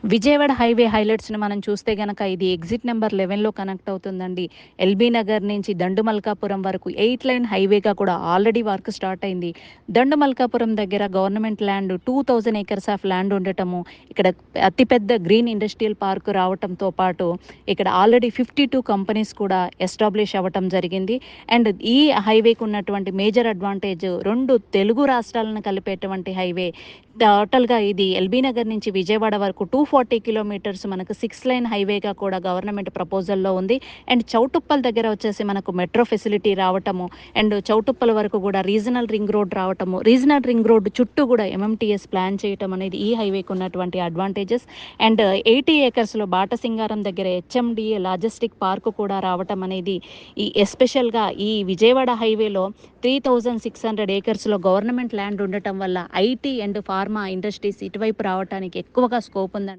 Vijayawada highway హైలైట్స్‌ని మనం చూస్తే గనక ఇది ఎగ్జిట్ నంబర్ 11లో కనెక్ట్ అవుతుందండి. ఎల్బీ నగర్ నుంచి దండుమల్కాపురం వరకు 8 లైన్ హైవేగా కూడా ఆల్రెడీ వర్క్ స్టార్ట్ అయింది. దండుమల్కాపురం దగ్గర government land 2000 acres of land ఉండటము, ఇక్కడ అతిపెద్ద గ్రీన్ ఇండస్ట్రియల్ పార్క్ రావటంతో పాటు ఇక్కడ ఆల్రెడీ 52 కంపెనీస్ కూడా ఎస్టాబ్లిష్ అవ్వటం జరిగింది. అండ్ ఈ హైవేకి ఉన్నటువంటి మేజర్ అడ్వాంటేజ్ 2 తెలుగు రాష్ట్రాలను కలిపేటువంటి హైవే. టోటల్‌గా ఇది ఎల్బీ నగర్ నుంచి విజయవాడ వరకు 240 కిలోమీటర్స్ మనకు 6 లైన్ హైవేగా కూడా గవర్నమెంట్ ప్రపోజల్‌లో ఉంది. అండ్ చౌటుప్పల్ దగ్గర వచ్చేసి మనకు మెట్రో ఫెసిలిటీ రావటము, అండ్ చౌటుప్పల్ వరకు గూడా రీజనల్ రింగ్ రోడ్ రావటము, రీజనల్ రింగ్ రోడ్ చుట్టూ గూడా ఎంఎంటీఎస్ ప్లాన్ చేయటం అనేది ఈ హైవేకి ఉన్నటువంటి అడ్వాంటేజెస్. అండ్ 80 ఏకర్స్‌లో బాటసింగారం దగ్గర హెచ్ఎండిఏ లాజిస్టిక్ పార్క్ కూడా రావటం అనేది ఈ ఎస్పెషల్‌గా ఈ విజయవాడ హైవేలో 3600 ఏకర్స్‌లో గవర్నమెంట్ ల్యాండ్ ఉండటం వల్ల ఐటీ అండ్ ఫార్మా ఇండస్ట్రీస్ ఇటువైపు రావటానికి ఎక్కువగా స్కోప్ ఉందండి.